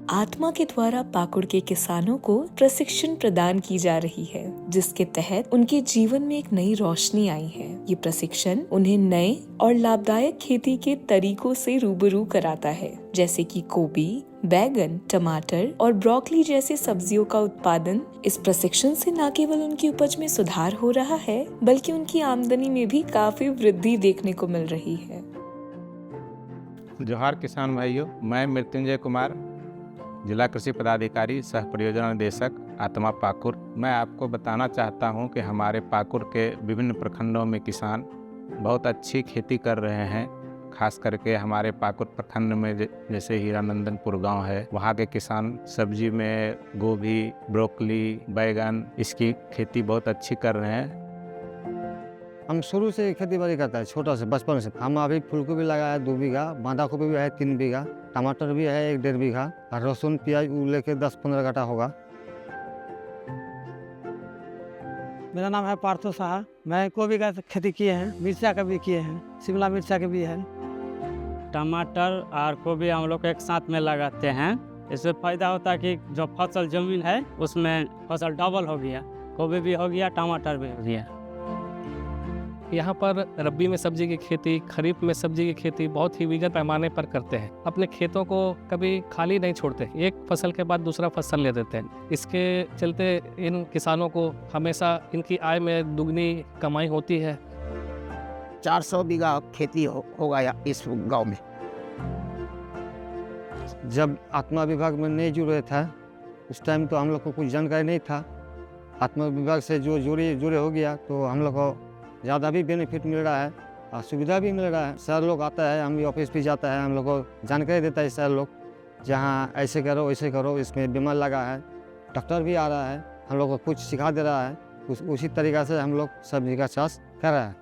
आत्मा के द्वारा पाकुड़ के किसानों को प्रशिक्षण प्रदान की जा रही है, जिसके तहत उनके जीवन में एक नई रोशनी आई है। ये प्रशिक्षण उन्हें नए और लाभदायक खेती के तरीकों से रूबरू कराता है, जैसे कि गोभी, बैगन, टमाटर और ब्रोकली जैसे सब्जियों का उत्पादन। इस प्रशिक्षण से न केवल उनकी उपज में सुधार हो रहा है, बल्कि उनकी आमदनी में भी काफी वृद्धि देखने को मिल रही है। जोहार किसान भाइयों, मैं मृत्युंजय कुमार, जिला कृषि पदाधिकारी सह परियोजना निदेशक आत्मा पाकुड़। मैं आपको बताना चाहता हूं कि हमारे पाकुड़ के विभिन्न प्रखंडों में किसान बहुत अच्छी खेती कर रहे हैं। खास करके हमारे पाकुड़ प्रखंड में जैसे हीरानंदनपुर गांव है, वहां के किसान सब्जी में गोभी, ब्रोकली, बैगन इसकी खेती बहुत अच्छी कर रहे हैं। हम शुरू से खेती बाड़ी करता है, छोटा से बचपन से। हम अभी फूलगोभी लगाया 2 बीघा, बांधा गोभी भी है 3 बीघा, टमाटर भी है 1-1.5 बीघा, और लहसुन प्याज लेके 10-15 कट्ठा होगा। मेरा नाम है पार्थो साहा। मैं गोभी का खेती किए हैं, मिर्चा का भी किए हैं, शिमला मिर्चा के भी है। टमाटर और गोभी हम लोग एक साथ में लगाते हैं। इससे फायदा होता है कि जो फसल जमीन है उसमें फसल डबल हो गया, गोभी भी हो गया, टमाटर भी हो गया। यहाँ पर रब्बी में सब्जी की खेती, खरीफ में सब्जी की खेती बहुत ही विगत पैमाने पर करते हैं। अपने खेतों को कभी खाली नहीं छोड़ते, एक फसल के बाद दूसरा फसल ले देते हैं। इसके चलते इन किसानों को हमेशा इनकी आय में दुगनी कमाई होती है। 400 बीघा खेती होगा इस गांव में। जब आत्मा विभाग में नहीं जुड़े था उस टाइम तो हम लोग को कुछ जानकारी नहीं था। आत्मा विभाग से जो जुड़े हो गया तो हम लोग को ज़्यादा भी बेनिफिट मिल रहा है और सुविधा भी मिल रहा है। सर लोग आता है, हम भी ऑफिस भी जाता है, हम लोग को जानकारी देता है सर लोग, जहाँ ऐसे करो वैसे करो, इसमें बीमार लगा है, डॉक्टर भी आ रहा है, हम लोग को कुछ सिखा दे रहा है। उसी तरीक़ा से हम लोग सब्जी का चाष कर रहे हैं।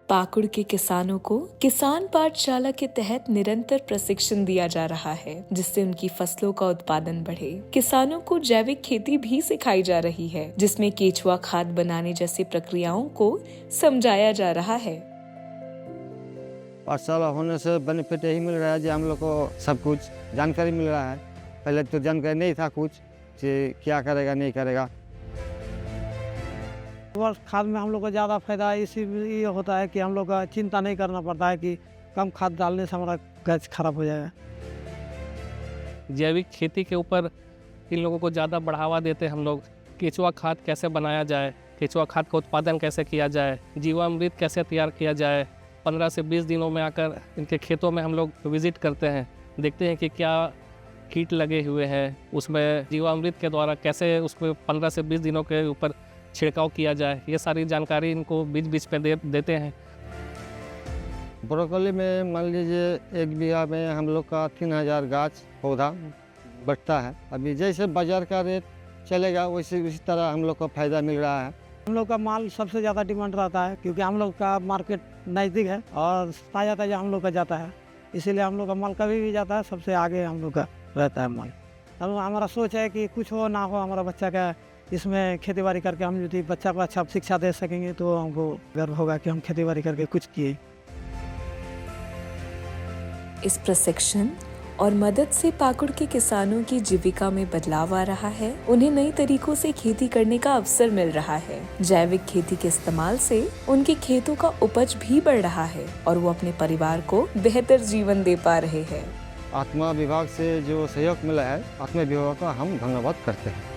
पाकुड़ के किसानों को किसान पाठशाला के तहत निरंतर प्रशिक्षण दिया जा रहा है, जिससे उनकी फसलों का उत्पादन बढ़े। किसानों को जैविक खेती भी सिखाई जा रही है, जिसमें केचुआ खाद बनाने जैसी प्रक्रियाओं को समझाया जा रहा है। पाठशाला होने से बेनिफिट यही मिल रहा है कि हम लोग को सब कुछ जानकारी मिल रहा है। पहले तो जानकारी नहीं था कुछ कि क्या करेगा नहीं करेगा। खाद में हम लोग को ज़्यादा फायदा ये होता है कि हम लोग का चिंता नहीं करना पड़ता है कि कम खाद डालने से हमारा गैस खराब हो जाएगा। जैविक खेती के ऊपर इन लोगों को ज़्यादा बढ़ावा देते हम लोग। केचुआ खाद कैसे बनाया जाए, केचुआ खाद का उत्पादन कैसे किया जाए, जीवामृत कैसे तैयार किया जाए। 15 से 20 दिनों में आकर इनके खेतों में हम लोग विज़िट करते हैं, देखते हैं कि क्या कीट लगे हुए हैं, उसमें जीवामृत के द्वारा कैसे उसमें 15 से 20 दिनों के ऊपर छिड़काव किया जाए। ये सारी जानकारी इनको बीच बीच पे देते हैं। ब्रोकली में मान लीजिए 1 बीघा में हम लोग का 3000 गाछ पौधा बढ़ता है। अभी जैसे बाजार का रेट चलेगा उसी तरह हम लोग को फायदा मिल रहा है। हम लोग का माल सबसे ज़्यादा डिमांड रहता है, क्योंकि हम लोग का मार्केट नज़दीक है और ताज़ा हम लोग का जाता है, इसीलिए हम लोग का माल कभी भी जाता है, सबसे आगे हम लोग का रहता है माल। अब हमारा सोच है कि कुछ हो ना हो, हमारा बच्चा का इसमें खेती बाड़ी करके हम यदि बच्चा को अच्छा शिक्षा दे सकेंगे तो हमको गर्व होगा कि हम खेती बाड़ी करके कुछ किए। इस प्रशिक्षण और मदद से पाकुड़ के किसानों की जीविका में बदलाव आ रहा है। उन्हें नई तरीकों से खेती करने का अवसर मिल रहा है। जैविक खेती के इस्तेमाल से उनके खेतों का उपज भी बढ़ रहा है और वो अपने परिवार को बेहतर जीवन दे पा रहे हैं। आत्मा विभाग से जो सहयोग मिला है, आत्मा विभाग का हम धन्यवाद करते हैं।